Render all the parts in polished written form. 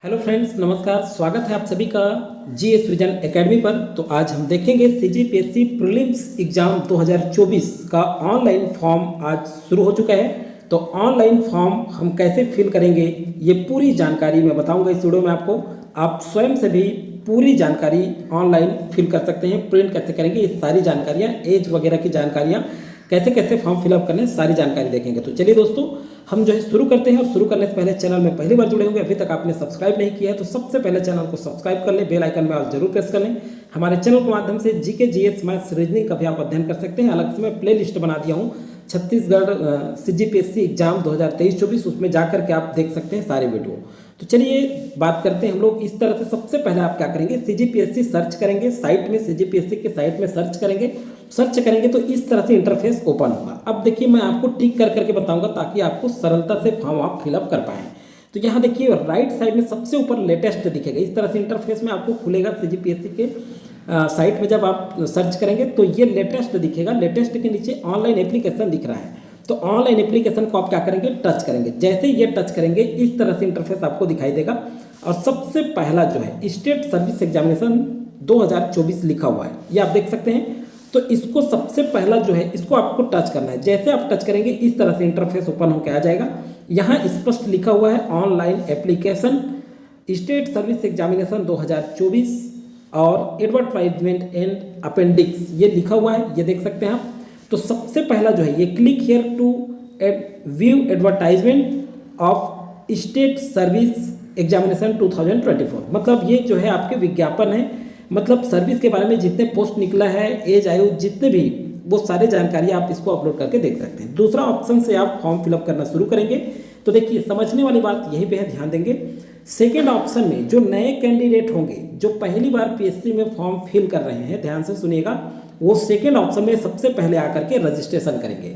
Hello friends, नमस्कार। स्वागत है आप सभी का जीएस विजन एकेडमी पर। तो आज हम देखेंगे सीजीपीएससी प्रीलिम्स एग्जाम 2024 का ऑनलाइन फॉर्म आज शुरू हो चुका है। तो ऑनलाइन फॉर्म हम कैसे फिल करेंगे ये पूरी जानकारी मैं बताऊंगा इस वीडियो में आपको। आप स्वयं से भी पूरी जानकारी ऑनलाइन फिल कर सकते हैं। प्रिंट कैसे करेंगे ये सारी जानकारियाँ, एज वगैरह की जानकारियाँ, कैसे कैसे फॉर्म फिलअप करने सारी जानकारी देखेंगे। तो चलिए दोस्तों, हम जो है शुरू करते हैं। और शुरू करने से पहले चैनल में पहली बार जुड़े होंगे, अभी तक आपने सब्सक्राइब नहीं किया है तो सबसे पहले चैनल को सब्सक्राइब कर लें, बेल आइकन में आप जरूर प्रेस कर लें। हमारे चैनल के माध्यम से जीके, जीएस, मैथ्स, रीजनिंग का भी आप अध्ययन कर सकते हैं। अलग से मैं प्ले लिस्ट बना दिया हूँ छत्तीसगढ़ सीजीपीएससी एग्जाम 2023-24, उसमें जाकर के आप देख सकते हैं सारे वीडियो। तो चलिए बात करते हैं हम लोग इस तरह से। सबसे पहले आप क्या करेंगे, सीजीपीएससी सर्च करेंगे साइट में, सीजीपीएससी के साइट में सर्च करेंगे तो इस तरह से इंटरफेस ओपन होगा। अब देखिए, मैं आपको टिक कर करके बताऊंगा ताकि आपको सरलता से फॉर्म आप फिलअप कर पाएं। तो यहाँ देखिए राइट साइड में सबसे ऊपर लेटेस्ट दिखेगा। इस तरह से इंटरफेस में आपको खुलेगा सीजीपीएससी के साइट में। जब आप सर्च करेंगे तो ये लेटेस्ट दिखेगा। लेटेस्ट के नीचे ऑनलाइन एप्लीकेशन दिख रहा है। तो ऑनलाइन एप्लीकेशन को आप क्या करेंगे, टच करेंगे। जैसे ये टच करेंगे इस तरह से इंटरफेस आपको दिखाई देगा। और सबसे पहला जो है स्टेट सर्विस एग्जामिनेशन 2024 लिखा हुआ है, ये आप देख सकते हैं। तो इसको सबसे पहला जो है इसको आपको टच करना है। जैसे आप टच करेंगे इस तरह से इंटरफेस ओपन होकर आ जाएगा। यहाँ स्पष्ट लिखा हुआ है online application state service examination 2024 और एडवर्टाइजमेंट एंड अपेंडिक्स ये लिखा हुआ है, ये देख सकते हैं आप। तो सबसे पहला जो है ये click here to view advertisement of state service examination 2024, मतलब ये जो है आपके विज्ञापन है, मतलब सर्विस के बारे में जितने पोस्ट निकला है, एज आयु जितने भी, वो सारे जानकारी आप इसको अपलोड करके देख सकते हैं। दूसरा ऑप्शन से आप फॉर्म फिलअप करना शुरू करेंगे। तो देखिए समझने वाली बात यहीं पे है, ध्यान देंगे। सेकेंड ऑप्शन में जो नए कैंडिडेट होंगे जो पहली बार पीएससी में फॉर्म फिल कर रहे हैं, ध्यान से सुनिएगा, वो सेकेंड ऑप्शन में सबसे पहले आकर के रजिस्ट्रेशन करेंगे।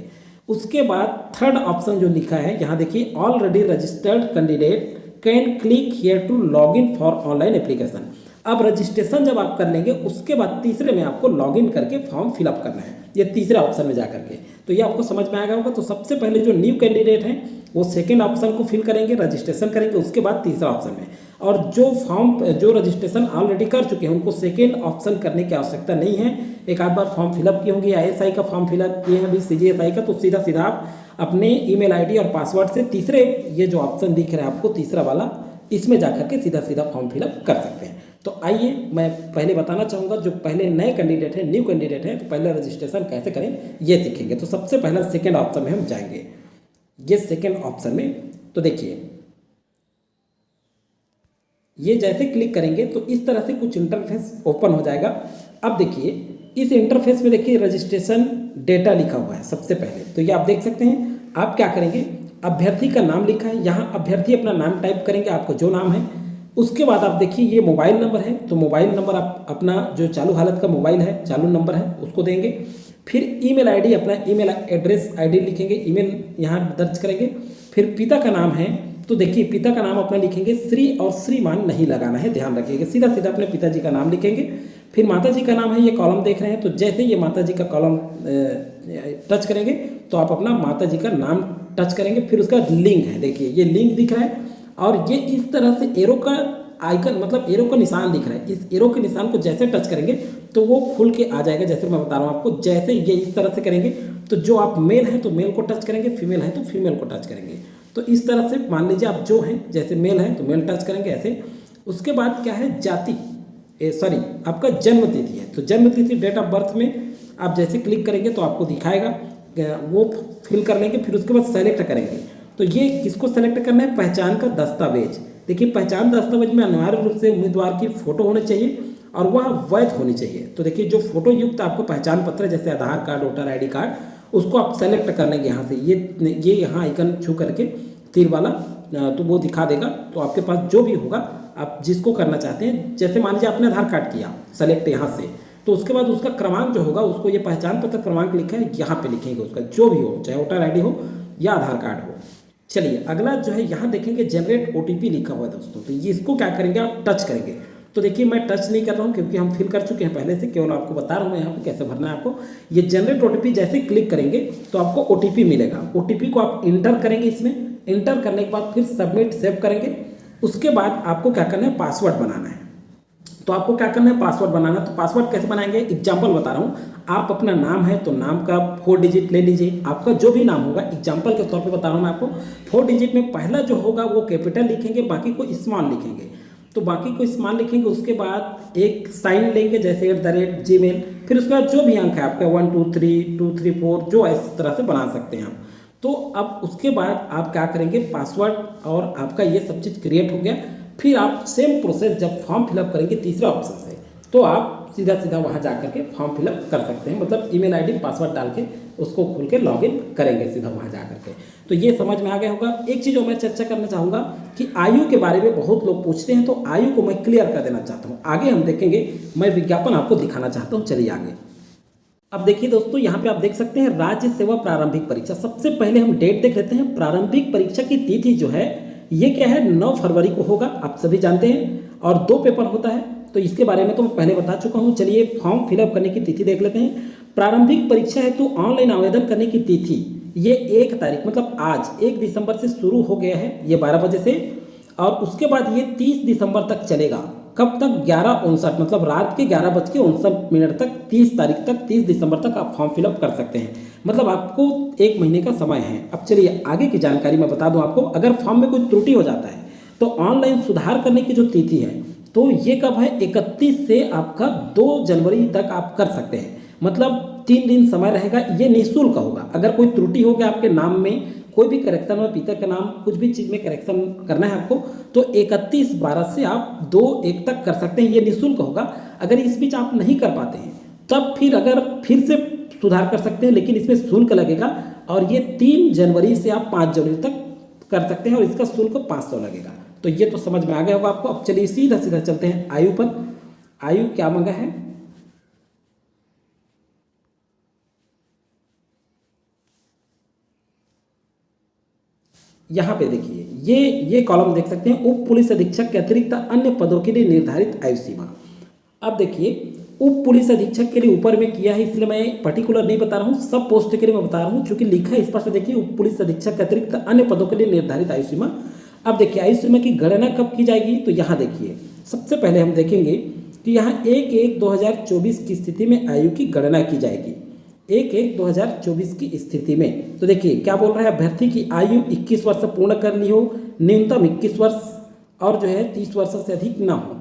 उसके बाद थर्ड ऑप्शन जो लिखा है यहाँ देखिए, already registered candidate can click here to log in for online application. अब रजिस्ट्रेशन जब आप कर लेंगे उसके बाद तीसरे में आपको लॉगिन करके फॉर्म फिलअप करना है, ये तीसरे ऑप्शन में जाकर के। तो ये आपको समझ में आएगा होगा। तो सबसे पहले जो न्यू कैंडिडेट हैं वो सेकंड ऑप्शन को फिल करेंगे, रजिस्ट्रेशन करेंगे, उसके बाद तीसरा ऑप्शन में। और जो रजिस्ट्रेशन ऑलरेडी कर चुके हैं उनको सेकेंड ऑप्शन करने की आवश्यकता नहीं है। एक आध बार फॉर्म फिलअप किए होंगे, आईएसआई का फॉर्म फिलअप किए हैं अभी सीजीएसआई का, तो सीधा सीधा आप अपने ईमेल आईडी और पासवर्ड से तीसरे ये जो ऑप्शन दिख रहा है आपको तीसरा वाला, इसमें जाकर के सीधा सीधा फॉर्म फिलअप कर सकते हैं। तो आइए मैं पहले बताना चाहूँगा, जो पहले नए कैंडिडेट हैं, न्यू कैंडिडेट हैं, तो पहले रजिस्ट्रेशन कैसे करें ये सीखेंगे। तो सबसे पहला सेकेंड ऑप्शन में हम जाएंगे, ये सेकेंड ऑप्शन में। तो देखिए ये जैसे क्लिक करेंगे तो इस तरह से कुछ इंटरफेस ओपन हो जाएगा। अब देखिए इस इंटरफेस में देखिए रजिस्ट्रेशन डेटा लिखा हुआ है सबसे पहले। तो ये आप देख सकते हैं। आप क्या करेंगे, अभ्यर्थी का नाम लिखा है, यहाँ अभ्यर्थी अपना नाम टाइप करेंगे, आपको जो नाम है। उसके बाद आप देखिए ये मोबाइल नंबर है, तो मोबाइल नंबर आप अपना जो चालू हालत का मोबाइल है, चालू नंबर है, उसको देंगे। फिर ईमेल आईडी, अपना ईमेल एड्रेस आईडी लिखेंगे, ईमेल यहाँ दर्ज करेंगे। फिर पिता का नाम है, तो देखिए पिता का नाम अपना लिखेंगे, श्री और श्रीमान नहीं लगाना है, ध्यान रखिएगा, सीधा सीधा अपने पिताजी का नाम लिखेंगे। फिर माता जी का नाम है, ये कॉलम देख रहे हैं, तो जैसे ये माता जी का कॉलम टच करेंगे तो आप अपना माता जी का नाम टच करेंगे। फिर उसका लिंक है, देखिए ये लिंक दिख रहा है और ये इस तरह से एरो का आइकन, मतलब एरो का निशान दिख रहा है। इस एरो के निशान को जैसे टच करेंगे तो वो खुल के आ जाएगा। जैसे मैं बता रहा हूँ आपको, जैसे ये इस तरह से करेंगे तो जो आप मेल हैं तो मेल को टच करेंगे, फीमेल है तो फीमेल को टच करेंगे। तो इस तरह से मान लीजिए आप जो हैं, जैसे मेल है तो मेल टच करेंगे ऐसे। उसके बाद क्या है, जाति, सॉरी आपका जन्म तिथि है, तो जन्म तिथि डेट ऑफ बर्थ में आप जैसे क्लिक करेंगे तो आपको दिखाएगा, वो फिल कर लेंगे। फिर उसके बाद सेलेक्ट करेंगे। तो ये किसको सेलेक्ट करना है, पहचान का दस्तावेज। देखिए पहचान दस्तावेज में अनिवार्य रूप से उम्मीदवार की फोटो होनी चाहिए और वह वैध होनी चाहिए। तो देखिए जो फोटो युक्त आपको पहचान पत्र जैसे आधार कार्ड, वोटर आईडी कार्ड, उसको आप सेलेक्ट कर लेंगे यहाँ से। ये यहाँ आइकन छू करके तीर वाला, तो वो दिखा देगा। तो आपके पास जो भी होगा, आप जिसको करना चाहते हैं, जैसे मान लीजिए आपने आधार कार्ड किया सेलेक्ट यहाँ से, तो उसके बाद उसका क्रमांक जो होगा, उसको ये पहचान पत्र क्रमांक लिखा है यहाँ पे लिखेंगे, उसका जो भी हो, चाहे वोटर आईडी हो या आधार कार्ड हो। चलिए अगला जो है यहाँ देखेंगे जनरेट ओटीपी लिखा हुआ है दोस्तों। तो ये इसको क्या करेंगे, आप टच करेंगे। तो देखिए मैं टच नहीं कर रहा हूँ क्योंकि हम फिल कर चुके हैं पहले से, केवल आपको बता रहा हूँ यहाँ पे कैसे भरना है आपको। ये जनरेट ओटीपी जैसे क्लिक करेंगे तो आपको ओटीपी मिलेगा। ओटीपी को आप इंटर करेंगे, इसमें इंटर करने के बाद फिर सबमिट सेव करेंगे। उसके बाद आपको क्या करना है, पासवर्ड बनाना है। तो आपको क्या करना है, पासवर्ड बनाना है। तो पासवर्ड कैसे बनाएंगे, एग्जाम्पल बता रहा हूँ। आप अपना नाम है तो नाम का 4 डिजिट ले लीजिए, आपका जो भी नाम होगा, एग्जाम्पल के तौर पे बता रहा हूँ मैं आपको। 4 डिजिट में पहला जो होगा वो कैपिटल लिखेंगे, बाकी को स्मॉल लिखेंगे। तो बाकी को स्मॉल लिखेंगे, उसके बाद एक साइन लेंगे जैसे @gmail, फिर उसके बाद जो भी अंक है आपका 1 2 3 2 3 4 जो इस तरह से बना सकते हैं आप। तो अब उसके बाद आप क्या करेंगे, पासवर्ड और आपका ये सब चीज़ क्रिएट हो गया। फिर आप सेम प्रोसेस जब फॉर्म फिलअप करेंगे तीसरा ऑप्शन से, तो आप सीधा सीधा वहाँ जा करके फॉर्म फिलअप कर सकते हैं। मतलब ईमेल आईडी पासवर्ड डाल के उसको खोल के लॉगिन करेंगे सीधा वहाँ जा करके। तो ये समझ में आ गया होगा। एक चीज़ और मैं चर्चा करना चाहूँगा कि आयु के बारे में बहुत लोग पूछते हैं, तो आयु को मैं क्लियर कर देना चाहता हूँ। आगे हम देखेंगे, मैं विज्ञापन आपको दिखाना चाहता हूँ। चलिए आगे। अब देखिए दोस्तों, यहाँ पे आप देख सकते हैं राज्य सेवा प्रारंभिक परीक्षा। सबसे पहले हम डेट देख लेते हैं। प्रारंभिक परीक्षा की तिथि जो है ये क्या है, 9 फरवरी को होगा, आप सभी जानते हैं। और 2 पेपर होता है, तो इसके बारे में तो मैं पहले बता चुका हूँ। चलिए फॉर्म फिलअप करने की तिथि देख लेते हैं। प्रारंभिक परीक्षा है तो ऑनलाइन आवेदन करने की तिथि ये 1 तारीख मतलब आज 1 दिसंबर से शुरू हो गया है, ये 12 बजे से। और उसके बाद ये 30 दिसंबर तक चलेगा। कब तक, 11:59 मतलब रात के 11:59 तक, 30 तारीख तक, 30 दिसंबर तक आप फॉर्म फिलअप कर सकते हैं। मतलब आपको 1 महीने का समय है। अब चलिए आगे की जानकारी मैं बता दूं आपको। अगर फॉर्म में कोई त्रुटि हो जाता है तो ऑनलाइन सुधार करने की जो तिथि है तो ये कब है, 31 से आपका 2 जनवरी तक आप कर सकते हैं। मतलब 3 दिन समय रहेगा, ये निःशुल्क होगा। अगर कोई त्रुटि हो गया आपके नाम में, कोई भी करेक्शन में, पिता का नाम कुछ भी चीज़ में करेक्शन करना है आपको, तो 31/12 से आप 2/1 तक कर सकते हैं, ये निःशुल्क होगा। अगर इस बीच आप नहीं कर पाते हैं तब फिर अगर फिर से सुधार कर सकते हैं, लेकिन इसमें शुल्क लगेगा। और ये 3 जनवरी से आप 5 जनवरी तक कर सकते हैं और इसका शुल्क 500 लगेगा। तो ये तो समझ में आ गया होगा आपको। अब चलिए सीधा सीधा चलते हैं आयु पर। आयु क्या मांगा है, यहाँ पे देखिए ये कॉलम देख सकते हैं, उप पुलिस अधीक्षक के अतिरिक्त अन्य पदों के लिए निर्धारित आयु सीमा। अब देखिए उप पुलिस अधीक्षक के लिए ऊपर में किया है, इसलिए मैं पर्टिकुलर नहीं बता रहा हूँ, सब पोस्ट के लिए मैं बता रहा हूँ, चूंकि लिखा है स्पष्ट। देखिए उप पुलिस अधीक्षक के अतिरिक्त अन्य पदों के लिए निर्धारित आयु सीमा। अब देखिए आयु सीमा की गणना कब की जाएगी, तो यहाँ देखिए सबसे पहले हम देखेंगे कि यहाँ 1/1/2024 की स्थिति में आयु की गणना की जाएगी। 1/1/2024 की स्थिति में तो देखिए क्या बोल रहा है, अभ्यर्थी की आयु 21 वर्ष पूर्ण कर ली हो, न्यूनतम 21 वर्ष और जो है 30 वर्ष से अधिक ना हो।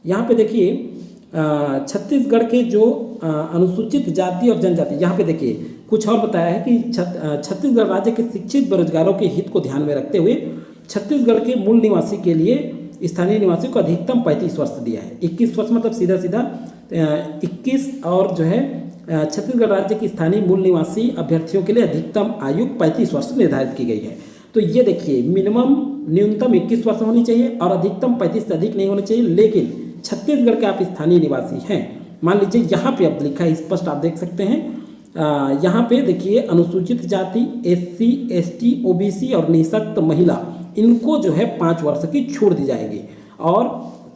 यहाँ पे देखिए छत्तीसगढ़ के जो अनुसूचित जाति और जनजाति, यहाँ पे देखिए कुछ और बताया है कि छत्तीसगढ़ राज्य के शिक्षित बेरोजगारों के हित को ध्यान में रखते हुए छत्तीसगढ़ के मूल निवासी के लिए स्थानीय निवासियों को अधिकतम 35 वर्ष दिया है। 21 वर्ष मतलब सीधा सीधा 21 और जो है छत्तीसगढ़ राज्य के स्थानीय मूल निवासी अभ्यर्थियों के लिए अधिकतम आयु 35 वर्ष निर्धारित की गई है। तो ये देखिए मिनिमम न्यूनतम 21 वर्ष होनी चाहिए और अधिकतम 35 से अधिक नहीं होनी चाहिए। लेकिन छत्तीसगढ़ के आप स्थानीय निवासी हैं, मान लीजिए यहाँ पे अब लिखा है स्पष्ट, आप देख सकते हैं। यहाँ पे देखिए अनुसूचित जाति, SC ST OBC और निःशक्त महिला, इनको जो है 5 वर्ष की छूट दी जाएगी। और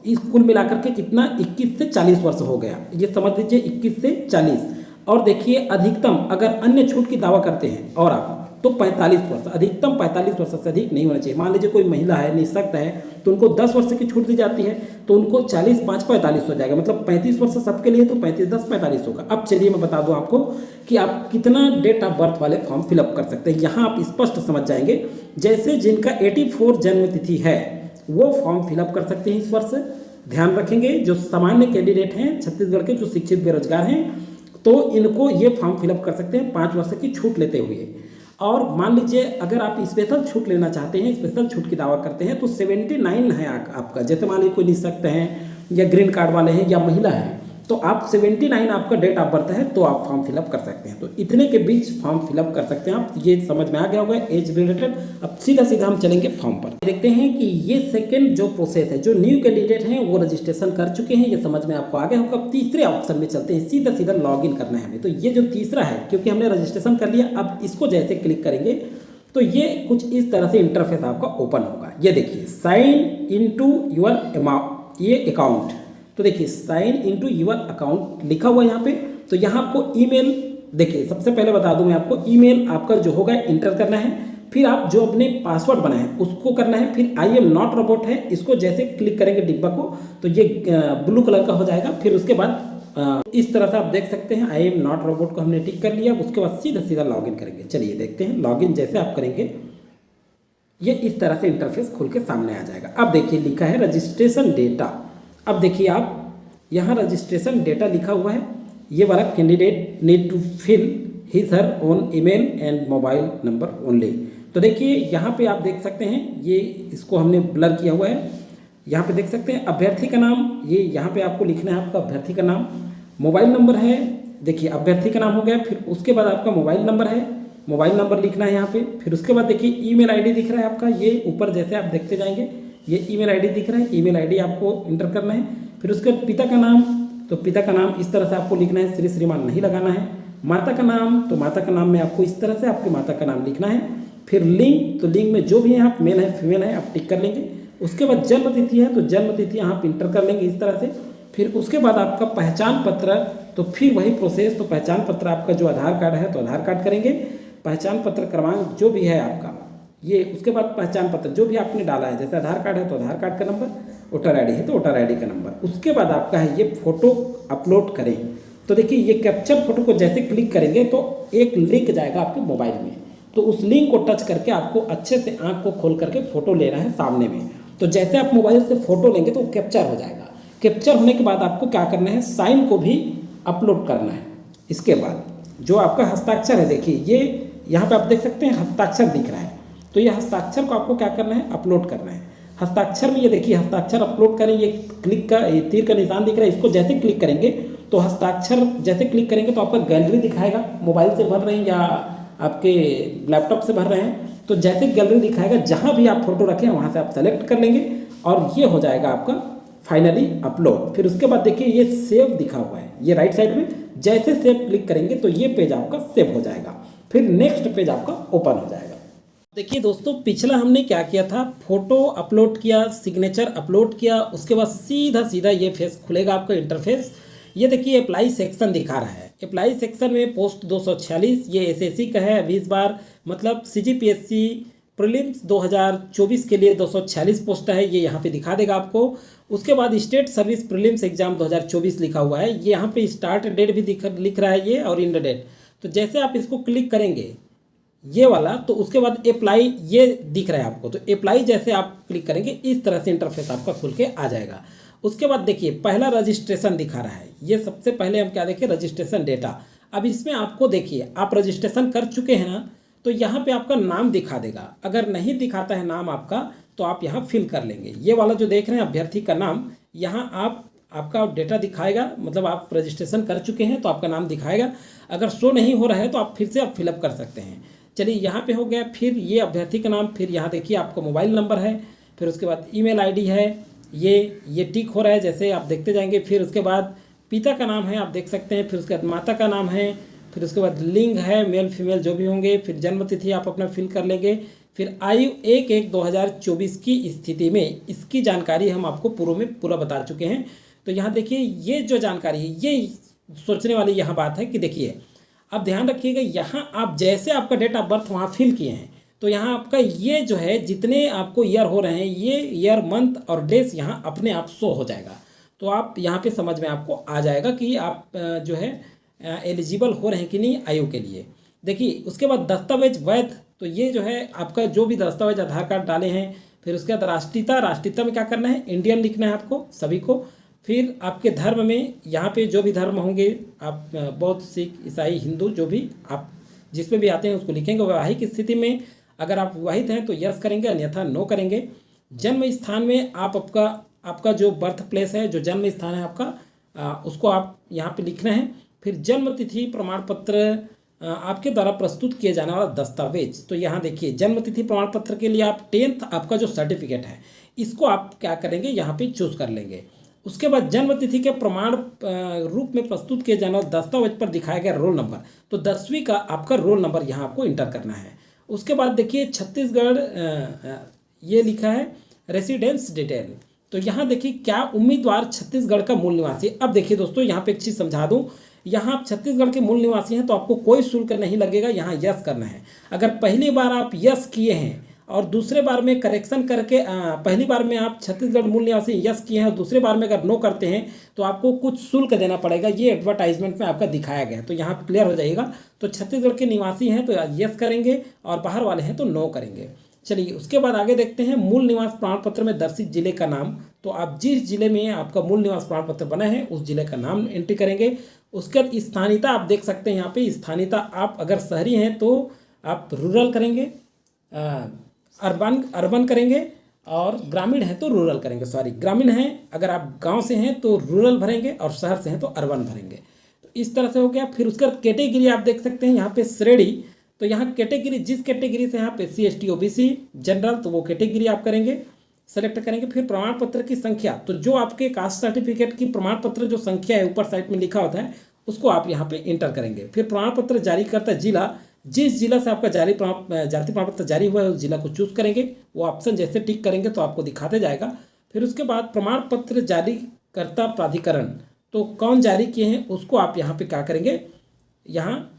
इस कुल मिलाकर के कितना, 21 से 40 वर्ष हो गया, ये समझ लीजिए 21 से 40। और देखिए अधिकतम अगर अन्य छूट की दावा करते हैं और आप तो 45 वर्ष, अधिकतम 45 वर्ष से अधिक नहीं होना चाहिए। मान लीजिए कोई महिला है, निःशक्त है, तो उनको 10 वर्ष की छूट दी जाती है, तो उनको 40 5 45 हो जाएगा। मतलब 35 वर्ष सबके लिए, तो 35 10 45 होगा। अब चलिए मैं बता दूं आपको कि आप कितना डेट ऑफ बर्थ वाले फॉर्म फिलअप कर सकते हैं। यहाँ आप स्पष्ट समझ जाएंगे। जैसे जिनका 84 जन्म तिथि है वो फॉर्म फिलअप कर सकते हैं इस वर्ष। ध्यान रखेंगे जो सामान्य कैंडिडेट हैं छत्तीसगढ़ के, जो शिक्षित बेरोजगार हैं, तो इनको ये फॉर्म फिलअप कर सकते हैं 5 वर्ष की छूट लेते हुए। और मान लीजिए अगर आप स्पेशल छूट लेना चाहते हैं, स्पेशल छूट की दावा करते हैं, तो 79 है आपका। जैसे मान लीजिए कोई निःशक्त हैं या ग्रीन कार्ड वाले हैं या महिला है, तो आप 79 आपका डेट ऑफ बर्थ है, तो आप फॉर्म फिलअप कर सकते हैं। तो इतने के बीच फॉर्म फिलअप कर सकते हैं आप। ये समझ में आ गया होगा एज रिलेटेड। अब सीधा सीधा हम चलेंगे फॉर्म पर। देखते हैं कि ये सेकेंड जो प्रोसेस है, जो न्यू कैंडिडेट हैं वो रजिस्ट्रेशन कर चुके हैं, ये समझ में आपको आ गया होगा। अब तीसरे ऑप्शन में चलते हैं, सीधा सीधा लॉग इन करना है हमें। तो ये जो तीसरा है, क्योंकि हमने रजिस्ट्रेशन कर लिया, अब इसको जैसे क्लिक करेंगे तो ये कुछ इस तरह से इंटरफेस आपका ओपन होगा। ये देखिए साइन इनटू योर अकाउंट। तो देखिए साइन इनटू योर अकाउंट लिखा हुआ है यहाँ पे। तो यहाँ आपको ईमेल, देखिए सबसे पहले बता दूं मैं आपको, ईमेल आपका जो होगा इंटर करना है। फिर आप जो अपने पासवर्ड बनाए हैं उसको करना है। फिर आई एम नॉट रोबोट है, इसको जैसे क्लिक करेंगे डिब्बा को तो ये ब्लू कलर का हो जाएगा। फिर उसके बाद इस तरह से आप देख सकते हैं आई एम नॉट रोबोट को हमने टिक कर लिया। उसके बाद सीधा सीधा लॉगिन करेंगे। चलिए देखते हैं लॉगिन जैसे आप करेंगे ये इस तरह से इंटरफेस खुल के सामने आ जाएगा। अब देखिए लिखा है रजिस्ट्रेशन डेटा। अब देखिए आप यहाँ रजिस्ट्रेशन डेटा लिखा हुआ है, ये वाला candidate need to fill his her own email and mobile number only. तो देखिए यहाँ पे आप देख सकते हैं ये इसको हमने ब्लर किया हुआ है। यहाँ पे देख सकते हैं अभ्यर्थी का नाम, ये यहाँ पे आपको लिखना है आपका अभ्यर्थी का नाम। मोबाइल नंबर है, देखिए अभ्यर्थी का नाम हो गया। फिर उसके बाद आपका मोबाइल नंबर है, मोबाइल नंबर लिखना है यहाँ पे। फिर उसके बाद देखिए ईमेल आईडी दिख रहा है आपका, ये ऊपर जैसे आप देखते जाएंगे ये ईमेल आईडी दिख रहा है, ईमेल आईडी आपको इंटर करना है। फिर उसके बाद पिता का नाम, तो पिता का नाम इस तरह से आपको लिखना है, श्री श्रीमान नहीं लगाना है। माता का नाम, तो माता का नाम में आपको इस तरह से आपके माता का नाम लिखना है। फिर लिंग, तो लिंग में जो भी है आप मेल है फीमेल है आप टिक कर लेंगे। उसके बाद जन्म तिथि है तो जन्म तिथि आप इंटर कर लेंगे इस तरह से। फिर उसके बाद आपका पहचान पत्र, तो फिर वही प्रोसेस, तो पहचान पत्र आपका जो आधार कार्ड है तो आधार कार्ड करेंगे। पहचान पत्र क्रमांक जो भी है आपका ये, उसके बाद पहचान पत्र जो भी आपने डाला है, जैसे आधार कार्ड है तो आधार कार्ड का नंबर, वोटर आईडी है तो वोटर आईडी का नंबर। उसके बाद आपका है ये फोटो अपलोड करें। तो देखिए ये कैप्चर फोटो को जैसे क्लिक करेंगे तो एक लिंक जाएगा आपके मोबाइल में, तो उस लिंक को टच करके आपको अच्छे से आँख को खोल करके फोटो लेना है सामने में। तो जैसे आप मोबाइल से फोटो लेंगे तो कैप्चर हो जाएगा। कैप्चर होने के बाद आपको क्या करना है, साइन को भी अपलोड करना है। इसके बाद जो आपका हस्ताक्षर है, देखिए ये यहाँ पे आप देख सकते हैं हस्ताक्षर दिख रहा है, तो ये हस्ताक्षर को आपको क्या करना है, अपलोड करना है। हस्ताक्षर में ये देखिए हस्ताक्षर अपलोड करें, ये क्लिक का ये तीर का निशान दिख रहा है, इसको जैसे क्लिक करेंगे तो हस्ताक्षर जैसे क्लिक करेंगे तो आपका गैलरी दिखाएगा। मोबाइल से भर रहे हैं या आपके लैपटॉप से भर रहे हैं तो जैसे गैलरी दिखाएगा, जहाँ भी आप फोटो रखें वहाँ से आप सेलेक्ट कर लेंगे और ये हो जाएगा आपका फाइनली अपलोड। फिर उसके बाद देखिए ये सेव दिखा हुआ है, ये राइट साइड में जैसे सेव क्लिक करेंगे तो ये पेज आपका सेव हो जाएगा। फिर नेक्स्ट पेज आपका ओपन हो जाएगा। देखिए दोस्तों पिछला हमने क्या किया था, फोटो अपलोड किया, सिग्नेचर अपलोड किया, उसके बाद सीधा सीधा ये फेस खुलेगा आपका इंटरफेस। ये देखिए अप्लाई सेक्शन दिखा रहा है। अप्लाई सेक्शन में पोस्ट 246 ये एसएससी का है। अभी इस बार मतलब सीजीपीएससी प्रीलिम्स 2024 के लिए 246 पोस्ट है, ये यहाँ पे दिखा देगा आपको। उसके बाद स्टेट सर्विस प्रीलिम्स एग्जाम 2024 लिखा हुआ है, ये यहाँ पे स्टार्ट डेट भी लिख रहा है ये और एंड डेट। तो जैसे आप इसको क्लिक करेंगे ये वाला, तो उसके बाद अप्लाई ये दिख रहा है आपको, तो अप्लाई जैसे आप क्लिक करेंगे इस तरह से इंटरफेस आपका खुल के आ जाएगा। उसके बाद देखिए पहला रजिस्ट्रेशन दिखा रहा है, ये सबसे पहले हम क्या देखें, रजिस्ट्रेशन डेटा। अब इसमें आपको देखिए आप रजिस्ट्रेशन कर चुके हैं ना, तो यहाँ पे आपका नाम दिखा देगा। अगर नहीं दिखाता है नाम आपका तो आप यहाँ फिल कर लेंगे। ये वाला जो देख रहे हैं अभ्यर्थी का नाम, यहाँ आपका डेटा दिखाएगा, मतलब आप रजिस्ट्रेशन कर चुके हैं तो आपका नाम दिखाएगा। अगर शो नहीं हो रहा है तो आप फिर से आप फिलअप कर सकते हैं। चलिए यहाँ पे हो गया। फिर ये अभ्यर्थी का नाम, फिर यहाँ देखिए आपका मोबाइल नंबर है, फिर उसके बाद ईमेल आईडी है, ये टिक हो रहा है जैसे आप देखते जाएंगे। फिर उसके बाद पिता का नाम है आप देख सकते हैं, फिर उसके बाद माता का नाम है, फिर उसके बाद लिंग है मेल फीमेल जो भी होंगे, फिर जन्म तिथि आप अपना फिल कर लेंगे। फिर आयु 1/1/2024 की स्थिति में इसकी जानकारी हम आपको पूर्व में पूरा बता चुके हैं। तो यहाँ देखिए ये जो जानकारी है, ये सोचने वाली यहाँ बात है कि देखिए अब ध्यान रखिएगा, यहाँ आप जैसे आपका डेट ऑफ बर्थ वहाँ फिल किए हैं तो यहाँ आपका ये जो है जितने आपको ईयर हो रहे हैं, ये ईयर मंथ और डेज यहाँ अपने आप शो हो जाएगा। तो आप यहाँ पे समझ में आपको आ जाएगा कि आप जो है एलिजिबल हो रहे हैं कि नहीं आयु के लिए। देखिए उसके बाद दस्तावेज वैध, तो ये जो है आपका जो भी दस्तावेज आधार कार्ड डाले हैं। फिर उसके बाद राष्ट्रीयता में क्या करना है, इंडियन लिखना है आपको सभी को। फिर आपके धर्म में यहाँ पे जो भी धर्म होंगे आप बौद्ध सिख ईसाई हिंदू जो भी आप जिसमें भी आते हैं उसको लिखेंगे। वैवाहिक स्थिति में अगर आप विवाहित हैं तो यस करेंगे, अन्यथा नो करेंगे। जन्म स्थान में आप आपका जो बर्थ प्लेस है, जो जन्म स्थान है आपका, उसको आप यहाँ पे लिखना है। फिर जन्म तिथि प्रमाण पत्र आपके द्वारा प्रस्तुत किए जाने वाला दस्तावेज, तो यहाँ देखिए जन्म तिथि प्रमाण पत्र के लिए आप 10th आपका जो सर्टिफिकेट है इसको आप क्या करेंगे, यहाँ पे चूज कर लेंगे। उसके बाद जन्म तिथि के प्रमाण रूप में प्रस्तुत किए जाने वाले दस्तावेज पर दिखाया गया रोल नंबर, तो 10वीं का आपका रोल नंबर यहाँ आपको इंटर करना है। उसके बाद देखिए छत्तीसगढ़ ये लिखा है रेसिडेंस डिटेल, तो यहाँ देखिए क्या उम्मीदवार छत्तीसगढ़ का मूल निवासी। अब देखिए दोस्तों यहाँ पे एक चीज़ समझा दूँ, यहाँ आप छत्तीसगढ़ के मूल निवासी हैं तो आपको कोई शुल्क नहीं लगेगा, यहाँ यस करना है। अगर पहली बार आप यस किए हैं और दूसरे बार में करेक्शन करके पहली बार में आप छत्तीसगढ़ मूल निवासी यस किए हैं और दूसरे बार में अगर नो करते हैं तो आपको कुछ शुल्क देना पड़ेगा। ये एडवर्टाइजमेंट में आपका दिखाया गया है, तो यहाँ क्लियर हो जाएगा। तो छत्तीसगढ़ के निवासी हैं तो यस करेंगे और बाहर वाले हैं तो नो करेंगे। चलिए उसके बाद आगे देखते हैं मूल निवास प्रमाण पत्र में दर्शित जिले का नाम। तो आप जिस जिले में आपका मूल निवास प्रमाण पत्र बना है उस जिले का नाम एंट्री करेंगे। उसके बाद स्थानीयता आप देख सकते हैं यहाँ पे स्थानीयता, आप अगर शहरी हैं तो आप रूरल करेंगे, अर्बन करेंगे, और ग्रामीण है तो रूरल करेंगे। सॉरी, ग्रामीण हैं अगर आप गांव से हैं तो रूरल भरेंगे और शहर से हैं तो अर्बन भरेंगे। तो इस तरह से हो गया। फिर उसका कैटेगरी आप देख सकते हैं यहाँ पे श्रेणी, तो यहाँ कैटेगरी जिस कैटेगरी से यहाँ पे SC ST OBC जनरल, तो वो कैटेगरी आप करेंगे, सेलेक्ट करेंगे। फिर प्रमाण पत्र की संख्या, तो जो आपके कास्ट सर्टिफिकेट की प्रमाण पत्र जो संख्या है ऊपर साइड में लिखा होता है उसको आप यहाँ पे इंटर करेंगे। फिर प्रमाण पत्र जारी करता जिला, जिस जिला से आपका जाति प्रमाण पत्र जारी हुआ है उस जिला को चूज करेंगे। वो ऑप्शन जैसे टिक करेंगे तो आपको दिखाते जाएगा। फिर उसके बाद प्रमाण पत्र जारी करता प्राधिकरण, तो कौन जारी किए हैं उसको आप यहाँ पे क्या करेंगे, यहाँ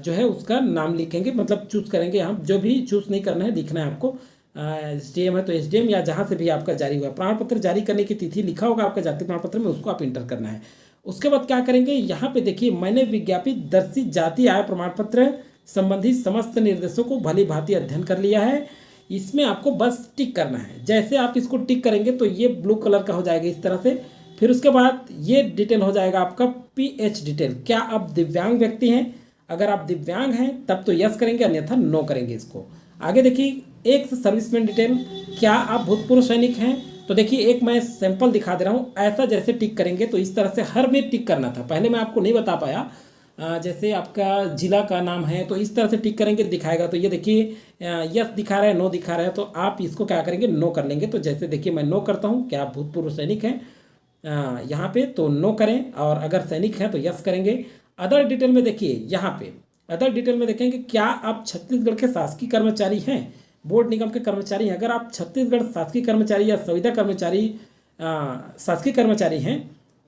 जो है उसका नाम लिखेंगे, मतलब चूज करेंगे। यहाँ जो भी चूज नहीं करना है, लिखना है आपको। SDM है तो SDM या जहाँ से भी आपका जारी हुआ है। प्रमाण पत्र जारी करने की तिथि लिखा होगा आपका जाति प्रमाण पत्र में, उसको आप इंटर करना है। उसके बाद क्या करेंगे, यहाँ पे देखिए मैंने विज्ञापित दर्शित जाति आय प्रमाण पत्र संबंधी समस्त निर्देशों को भली भांति अध्ययन कर लिया है। इसमें आपको बस टिक करना है। जैसे आप इसको टिक करेंगे तो ये ब्लू कलर का हो जाएगा इस तरह से। फिर उसके बाद ये डिटेल हो जाएगा आपका PH डिटेल, क्या आप दिव्यांग व्यक्ति हैं? अगर आप दिव्यांग हैं तब तो यस करेंगे, अन्यथा नो करेंगे इसको। आगे देखिए एक सर्विसमैन डिटेल, क्या आप भूतपूर्व सैनिक हैं? तो देखिए एक मैं सैंपल दिखा दे रहा हूँ, ऐसा जैसे टिक करेंगे तो इस तरह से हर में टिक करना था। पहले मैं आपको नहीं बता पाया, जैसे आपका जिला का नाम है तो इस तरह से टिक करेंगे दिखाएगा। तो ये देखिए यस दिखा रहा है, नो दिखा रहा है, तो आप इसको क्या करेंगे, नो कर लेंगे। तो जैसे देखिए मैं नो करता हूँ, क्या आप भूतपूर्व सैनिक हैं यहाँ पे, तो नो करें, और अगर सैनिक हैं तो यस करेंगे। अदर डिटेल में देखिए यहाँ पे अदर डिटेल में देखेंगे क्या आप छत्तीसगढ़ के शासकीय कर्मचारी हैं, बोर्ड निगम के कर्मचारी हैं। अगर आप छत्तीसगढ़ शासकीय कर्मचारी या संविदा कर्मचारी शासकीय कर्मचारी हैं,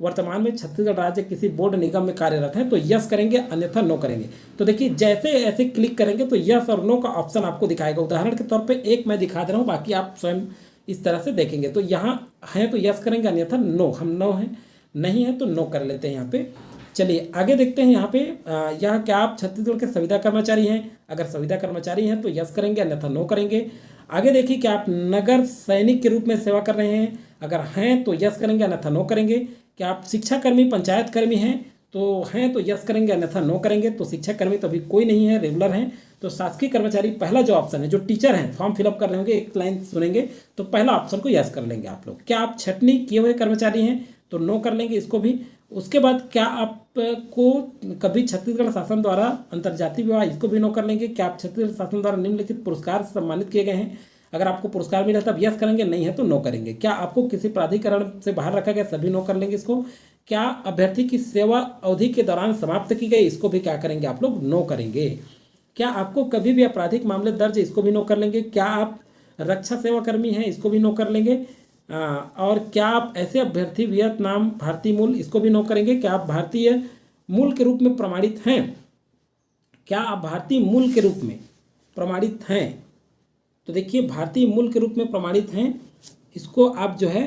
वर्तमान में छत्तीसगढ़ राज्य किसी बोर्ड निगम में कार्यरत हैं तो यस करेंगे, अन्यथा नो करेंगे। तो देखिए जैसे ऐसे क्लिक करेंगे तो यस और नो का ऑप्शन आपको दिखाएगा। उदाहरण के तौर पे एक मैं दिखा दे रहा हूँ, बाकी आप स्वयं इस तरह से देखेंगे। तो यहाँ हैं तो यस करेंगे, अन्यथा नो, हम नो हैं, नहीं है तो नो कर लेते हैं यहाँ पे। चलिए आगे देखते हैं यहाँ पे, यहाँ क्या आप छत्तीसगढ़ के संविदा कर्मचारी हैं? अगर संविदा कर्मचारी हैं तो यस करेंगे, अन्यथा नो करेंगे। आगे देखिए क्या आप नगर सैनिक के रूप में सेवा कर रहे हैं? अगर हैं तो यस करेंगे, अन्यथा नो करेंगे। क्या आप शिक्षा कर्मी पंचायत कर्मी हैं? तो हैं तो यस करेंगे, अन्यथा नो करेंगे। तो शिक्षा कर्मी तो अभी कोई नहीं है, रेगुलर हैं। तो शासकीय कर्मचारी पहला जो ऑप्शन है, जो टीचर हैं फॉर्म फिलअप कर रहे होंगे, एक लाइन सुनेंगे तो पहला ऑप्शन को यस कर लेंगे आप लोग। क्या आप छटनी किए हुए कर्मचारी हैं? तो नो कर लेंगे इसको भी। उसके बाद क्या आपको कभी छत्तीसगढ़ शासन द्वारा अंतर्जातीय विवाह, इसको भी नो कर लेंगे। क्या आप छत्तीसगढ़ शासन द्वारा निम्नलिखित पुरस्कार से सम्मानित किए गए हैं? अगर आपको पुरस्कार मिला तब यस करेंगे, नहीं है तो नो करेंगे। क्या आपको किसी प्राधिकरण से बाहर रखा गया? सभी नो कर लेंगे इसको। क्या अभ्यर्थी की सेवा अवधि के दौरान समाप्त की गई? इसको भी क्या करेंगे आप लोग, नो करेंगे। क्या आपको कभी भी आपराधिक मामले दर्ज? इसको भी नो कर लेंगे। क्या आप रक्षा सेवा कर्मी हैं? इसको भी नो कर लेंगे। और क्या आप ऐसे अभ्यर्थी वियतनाम भारतीय मूल? इसको भी नो करेंगे। क्या आप भारतीय मूल के रूप में प्रमाणित हैं? क्या आप भारतीय मूल के रूप में प्रमाणित हैं? तो देखिए भारतीय मूल के रूप में प्रमाणित हैं, इसको आप जो है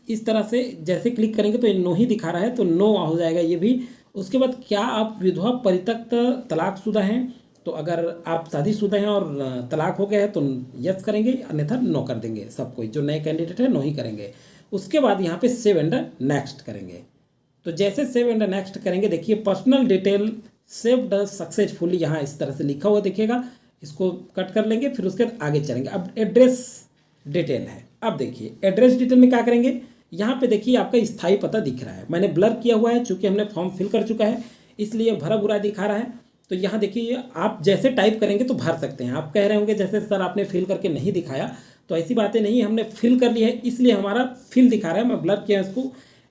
इस तरह से जैसे क्लिक करेंगे तो ये नो ही दिखा रहा है, तो नो हो जाएगा ये भी। उसके बाद क्या आप विधवा परित्यक्त तलाकशुदा हैं? तो अगर आप शादीशुदा हैं और तलाक हो गया है तो यस करेंगे, अन्यथा नो कर देंगे। सब कोई जो नए कैंडिडेट है नो ही करेंगे। उसके बाद यहाँ पे सेव एंड नेक्स्ट करेंगे। तो जैसे सेव एंड नेक्स्ट करेंगे, देखिए पर्सनल डिटेल सेव्ड सक्सेसफुली, यहाँ इस तरह से लिखा हुआ दिखेगा, इसको कट कर लेंगे। फिर उसके बाद आगे चलेंगे। अब एड्रेस डिटेल है। अब देखिए एड्रेस डिटेल में क्या करेंगे, यहाँ पे देखिए आपका स्थायी पता दिख रहा है, मैंने ब्लर किया हुआ है चूंकि हमने फॉर्म फिल कर चुका है इसलिए भरा बुरा दिखा रहा है। तो यहाँ देखिए आप जैसे टाइप करेंगे तो भर सकते हैं। आप कह रहे होंगे जैसे सर आपने फिल करके नहीं दिखाया, तो ऐसी बातें नहीं, हमने फिल कर लिया है इसलिए हमारा फिल दिखा रहा है, मैं ब्लर किया इसको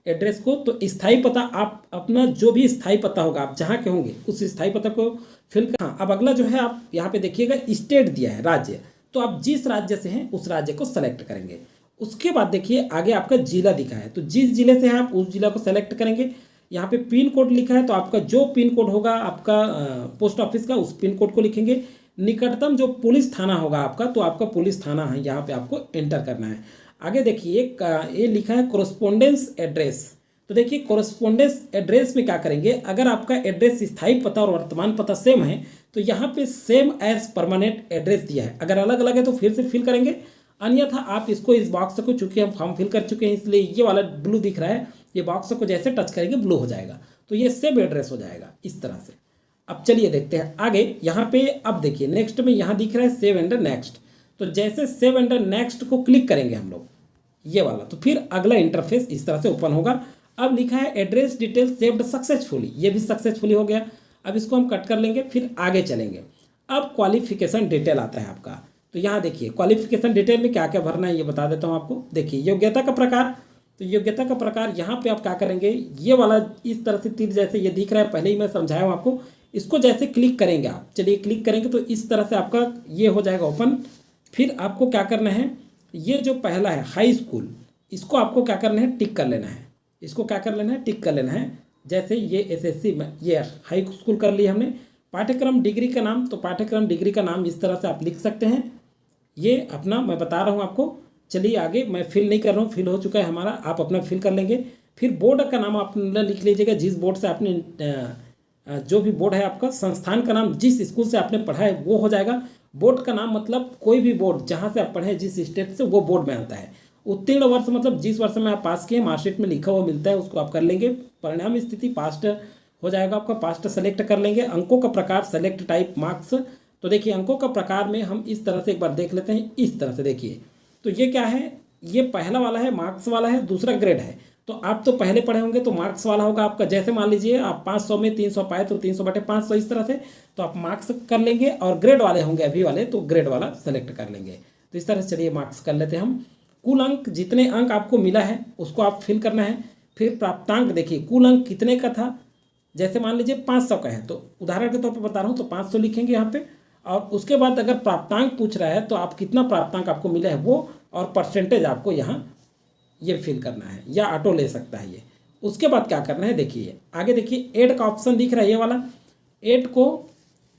एड्रेस को। तो स्थायी पता आप अपना जो भी स्थायी पता होगा आप जहाँ के होंगे उस स्थायी पता को फिल कर। हाँ, अब अगला जो है आप यहाँ पे देखिएगा स्टेट दिया है, राज्य, तो आप जिस राज्य से हैं उस राज्य को सेलेक्ट करेंगे। उसके बाद देखिए आगे आपका जिला दिखा है, तो जिस जिले से हैं आप उस जिला को सेलेक्ट करेंगे। यहाँ पे पिन कोड लिखा है तो आपका जो पिन कोड होगा आपका पोस्ट ऑफिस का, उस पिन कोड को लिखेंगे। निकटतम जो पुलिस थाना होगा आपका, तो आपका पुलिस थाना है यहाँ पे आपको एंटर करना है। आगे देखिए ये लिखा है कोरस्पोंडेंस एड्रेस। तो देखिए कोरस्पोंडेंस एड्रेस में क्या करेंगे, अगर आपका एड्रेस स्थायी पता और वर्तमान पता सेम है तो यहाँ पे सेम एज परमानेंट एड्रेस दिया है। अगर अलग अलग है तो फिर से फिल करेंगे, अन्यथा आप इसको इस बॉक्स को, चूंकि हम फॉर्म फिल कर चुके हैं इसलिए ये वाला ब्लू दिख रहा है, ये बॉक्स को जैसे टच करेंगे ब्लू हो जाएगा, तो ये सेम एड्रेस हो जाएगा इस तरह से। अब चलिए देखते हैं आगे। यहाँ पे अब देखिए नेक्स्ट में यहाँ दिख रहा है सेव एंड नेक्स्ट। तो जैसे सेव एंड नेक्स्ट को क्लिक करेंगे हम लोग ये वाला, तो फिर अगला इंटरफेस इस तरह से ओपन होगा। अब लिखा है एड्रेस डिटेल सेव्ड सक्सेसफुली, ये भी सक्सेसफुली हो गया। अब इसको हम कट कर लेंगे, फिर आगे चलेंगे। अब क्वालिफिकेशन डिटेल आता है आपका। तो यहाँ देखिए क्वालिफिकेशन डिटेल में क्या क्या भरना है ये बता देता हूँ आपको। देखिए योग्यता का प्रकार, तो योग्यता का प्रकार यहाँ पे आप क्या करेंगे, ये वाला इस तरह से तीर जैसे ये दिख रहा है, पहले ही मैं समझाया हूँ आपको। इसको जैसे क्लिक करेंगे आप, चलिए क्लिक करेंगे तो इस तरह से आपका ये हो जाएगा ओपन। फिर आपको क्या करना है, ये जो पहला है हाई स्कूल, इसको आपको क्या करना है, टिक कर लेना है। इसको क्या कर लेना है, टिक कर लेना है। जैसे ये एसएससी में ये हाई स्कूल कर लिया हमने। पाठ्यक्रम डिग्री का नाम, तो पाठ्यक्रम डिग्री का नाम इस तरह से आप लिख सकते हैं। ये अपना मैं बता रहा हूँ आपको। चलिए आगे, मैं फिल नहीं कर रहा हूँ, फिल हो चुका है हमारा, आप अपना फिल कर लेंगे। फिर बोर्ड का नाम आप लिख लीजिएगा, जिस बोर्ड से आपने जो भी बोर्ड है आपका, संस्थान का नाम, जिस स्कूल से आपने पढ़ा है वो हो जाएगा। बोर्ड का नाम मतलब कोई भी बोर्ड जहाँ से आप पढ़े हैं, जिस स्टेट से, वो बोर्ड में आता है। उत्तीर्ण वर्ष मतलब जिस वर्ष में आप पास किए, मार्कशीट में लिखा हुआ मिलता है, उसको आप कर लेंगे। परिणाम स्थिति पास्ट हो जाएगा आपका, पास्ट सेलेक्ट कर लेंगे। अंकों का प्रकार सेलेक्ट टाइप मार्क्स। तो देखिए अंकों का प्रकार में हम इस तरह से एक बार देख लेते हैं, इस तरह से देखिए। तो ये क्या है, ये पहला वाला है मार्क्स वाला है, दूसरा ग्रेड है। तो आप तो पहले पढ़े होंगे तो मार्क्स वाला होगा आपका। जैसे मान लीजिए आप 500 में 300 पाए तो 300/500 इस तरह से, तो आप मार्क्स कर लेंगे। और ग्रेड वाले होंगे अभी वाले, तो ग्रेड वाला सेलेक्ट कर लेंगे। तो इस तरह से चलिए मार्क्स कर लेते हैं हम। कुल अंक, जितने अंक आपको मिला है उसको आप फिल करना है। फिर प्राप्तांक, देखिए कुल अंक कितने का था। जैसे मान लीजिए 500 का है, तो उदाहरण के तौर पर बता रहा हूँ, तो 500 लिखेंगे यहाँ पे। और उसके बाद अगर प्राप्तांक पूछ रहा है तो आप कितना प्राप्तांक आपको मिला है वो, और परसेंटेज आपको यहाँ ये फिल करना है, या ऑटो ले सकता है ये। उसके बाद क्या करना है, देखिए आगे देखिए ऐड का ऑप्शन दिख रहा है, ये वाला। ऐड को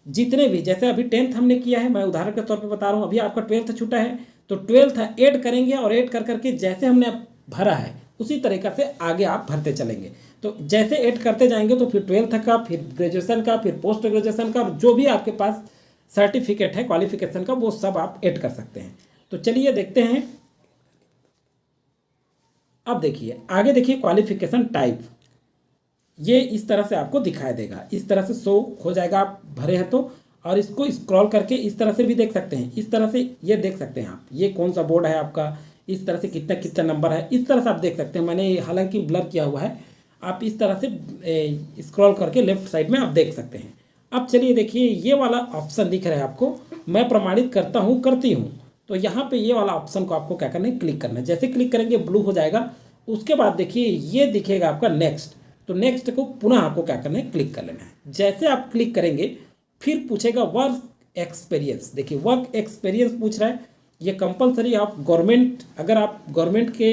जितने भी, जैसे अभी 10th हमने किया है, मैं उदाहरण के तौर पे बता रहा हूँ, अभी आपका 12th छूटा है तो 12th ऐड करेंगे। और ऐड कर करके जैसे हमने भरा है उसी तरीक़ा से आगे आप भरते चलेंगे। तो जैसे ऐड करते जाएंगे तो फिर 12th का, फिर ग्रेजुएशन का, फिर पोस्ट ग्रेजुएशन का, जो भी आपके पास सर्टिफिकेट है क्वालिफिकेशन का, वो सब आप ऐड कर सकते हैं। तो चलिए देखते हैं। अब देखिए आगे, देखिए क्वालिफिकेशन टाइप, ये इस तरह से आपको दिखाई देगा, इस तरह से शो हो जाएगा आप भरे हैं तो। और इसको स्क्रॉल करके इस तरह से भी देख सकते हैं, इस तरह से ये देख सकते हैं आप, ये कौन सा बोर्ड है आपका, इस तरह से कितना कितना नंबर है, इस तरह से आप देख सकते हैं। मैंने हालांकि ब्लर किया हुआ है, आप इस तरह से स्क्रॉल करके लेफ्ट साइड में आप देख सकते हैं। अब चलिए देखिए ये वाला ऑप्शन दिख रहा है आपको, मैं प्रमाणित करता हूँ, करती हूँ। तो यहाँ पे ये वाला ऑप्शन को आपको क्या करना है, क्लिक करना है। जैसे क्लिक करेंगे ब्लू हो जाएगा। उसके बाद देखिए ये दिखेगा आपका नेक्स्ट। तो नेक्स्ट को पुनः आपको क्या करना है, क्लिक कर लेना है। जैसे आप क्लिक करेंगे फिर पूछेगा वर्क एक्सपीरियंस। देखिए वर्क एक्सपीरियंस पूछ रहा है, ये कंपलसरी आप गवर्नमेंट, अगर आप गवर्नमेंट के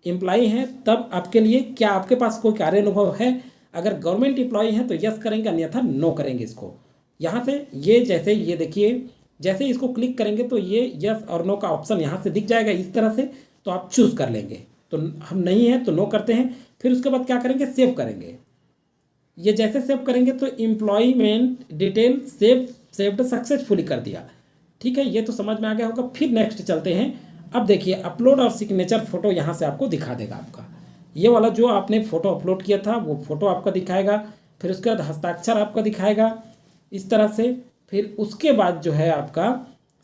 एम्प्लॉई हैं तब आपके लिए, क्या आपके पास कोई कार्य अनुभव है। अगर गवर्नमेंट एम्प्लॉई हैं तो यस करेंगे, अन्यथा नो करेंगे इसको। यहाँ से ये जैसे ये देखिए, जैसे इसको क्लिक करेंगे तो ये यस और नो का ऑप्शन यहाँ से दिख जाएगा इस तरह से, तो आप चूज़ कर लेंगे। तो हम नहीं है तो नो करते हैं। फिर उसके बाद क्या करेंगे, सेव करेंगे। ये जैसे सेव करेंगे तो एम्प्लॉयमेंट डिटेल सेव्ड सक्सेसफुली कर दिया। ठीक है, ये तो समझ में आ गया होगा। फिर नेक्स्ट चलते हैं। अब देखिए अपलोड और सिग्नेचर फोटो यहाँ से आपको दिखा देगा आपका, ये वाला जो आपने फ़ोटो अपलोड किया था वो फ़ोटो आपका दिखाएगा। फिर उसके बाद हस्ताक्षर आपका दिखाएगा इस तरह से। फिर उसके बाद जो है आपका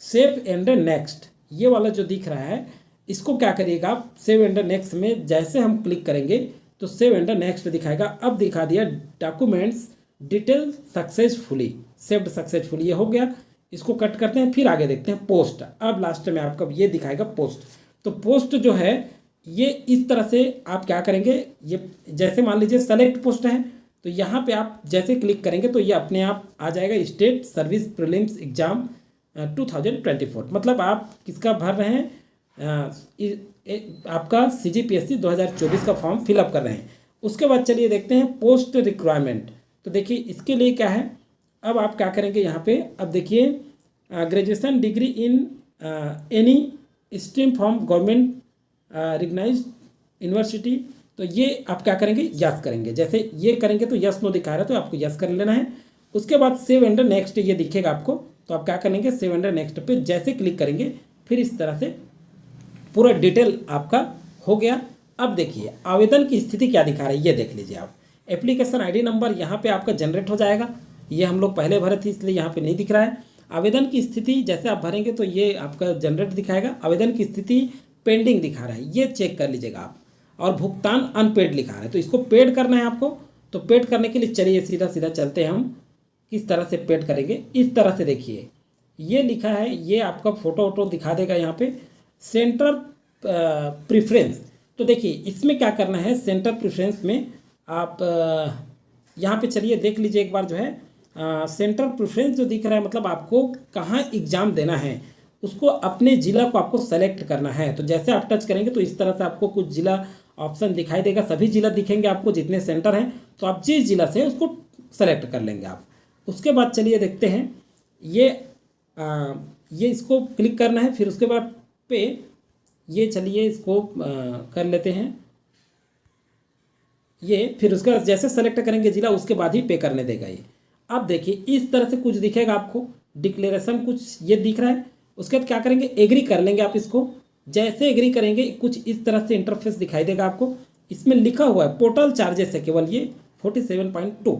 सेव एंड नेक्स्ट, ये वाला जो दिख रहा है, इसको क्या करिएगा आप, सेव एंड नेक्स्ट में जैसे हम क्लिक करेंगे तो सेव एंड नेक्स्ट दिखाएगा। अब दिखा दिया documents detail successfully saved successfully, ये हो गया। इसको कट करते हैं, फिर आगे देखते हैं पोस्ट। अब लास्ट में आपका ये दिखाएगा पोस्ट। तो पोस्ट जो है ये इस तरह से आप क्या करेंगे, ये जैसे मान लीजिए सेलेक्ट पोस्ट है तो यहाँ पे आप जैसे क्लिक करेंगे तो ये अपने आप आ जाएगा, स्टेट सर्विस प्रीलिम्स एग्जाम 2024। मतलब आप किसका भर रहे हैं, आपका CGPSC 2024 का फॉर्म फिलअप कर रहे हैं। उसके बाद चलिए देखते हैं पोस्ट रिक्वायरमेंट। तो देखिए इसके लिए क्या है, अब आप क्या करेंगे यहाँ पे, अब देखिए graduation degree in any stream from government recognise university. तो ये आप क्या करेंगे, यस करेंगे। जैसे ये करेंगे तो यस नो दिखा रहा है तो आपको यस कर लेना है। उसके बाद सेव एंड नेक्स्ट ये दिखेगा आपको, तो आप क्या करेंगे, सेव एंड नेक्स्ट पे जैसे क्लिक करेंगे फिर इस तरह से पूरा डिटेल आपका हो गया। अब देखिए आवेदन की स्थिति क्या दिखा रही है, ये देख लीजिए आप। एप्लीकेशन आईडी नंबर यहाँ पे आपका जनरेट हो जाएगा, ये हम लोग पहले भरे थे इसलिए यहाँ पे नहीं दिख रहा है। आवेदन की स्थिति जैसे आप भरेंगे तो ये आपका जनरेट दिखाएगा। आवेदन की स्थिति पेंडिंग दिखा रहा है, ये चेक कर लीजिएगा आप। और भुगतान अनपेड लिखा है, तो इसको पेड करना है आपको। तो पेड करने के लिए चलिए सीधा सीधा चलते हैं हम, किस तरह से पेड करेंगे। इस तरह से देखिए ये लिखा है, ये आपका फ़ोटो वोटो दिखा देगा यहाँ पे, सेंटर प्रेफरेंस। तो देखिए इसमें क्या करना है, सेंटर प्रेफरेंस में आप यहाँ पे चलिए देख लीजिए एक बार जो है सेंटर प्रेफरेंस जो दिख रहा है, मतलब आपको कहाँ एग्ज़ाम देना है उसको अपने ज़िला को आपको सेलेक्ट करना है। तो जैसे आप टच करेंगे तो इस तरह से आपको कुछ ज़िला ऑप्शन दिखाई देगा, सभी ज़िला दिखेंगे आपको जितने सेंटर हैं। तो आप जिस ज़िला से उसको सेलेक्ट कर लेंगे आप। उसके बाद चलिए देखते हैं ये इसको क्लिक करना है। फिर उसके बाद पे ये चलिए इसको कर लेते हैं ये। फिर उसका जैसे सेलेक्ट करेंगे जिला उसके बाद ही पे करने देगा ये। अब देखिए इस तरह से कुछ दिखेगा आपको, डिक्लेरेशन कुछ ये दिख रहा है। उसके बाद क्या करेंगे, एग्री कर लेंगे आप इसको। जैसे एग्री करेंगे कुछ इस तरह से इंटरफेस दिखाई देगा आपको। इसमें लिखा हुआ है पोर्टल चार्जेस है केवल ये 47.2।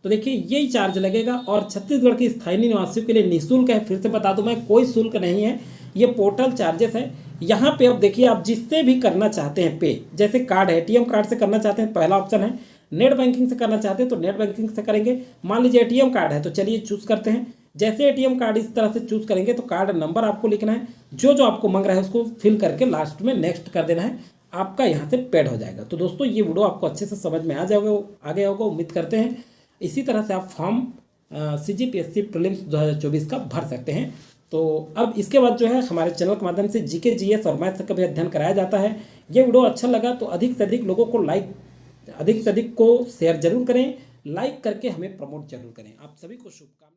तो देखिए यही चार्ज लगेगा और छत्तीसगढ़ के स्थायी निवासियों के लिए निःशुल्क है। फिर से बता दूं मैं, कोई शुल्क नहीं है, ये पोर्टल चार्जेस है। यहाँ पे अब देखिए आप जिससे भी करना चाहते हैं पे, जैसे कार्ड है ATM कार्ड से करना चाहते हैं पहला ऑप्शन है, नेट बैंकिंग से करना चाहते हैं तो नेट बैंकिंग से करेंगे। मान लीजिए ATM कार्ड है तो चलिए चूज़ करते हैं। जैसे ATM कार्ड इस तरह से चूज़ करेंगे तो कार्ड नंबर आपको लिखना है, जो जो आपको मांग रहा है उसको फिल करके लास्ट में नेक्स्ट कर देना है, आपका यहाँ से पेड हो जाएगा। तो दोस्तों ये वीडियो आपको अच्छे से समझ में आ गया होगा उम्मीद करते हैं। इसी तरह से आप फॉर्म CGPSC प्रीलिम्स 2024 का भर सकते हैं। तो अब इसके बाद जो है हमारे चैनल के माध्यम से GK GS और मैथ का भी अध्ययन कराया जाता है। ये वीडियो अच्छा लगा तो अधिक से अधिक लोगों को अधिक से अधिक को शेयर जरूर करें, लाइक करके हमें प्रमोट जरूर करें। आप सभी को शुभकामनाएं।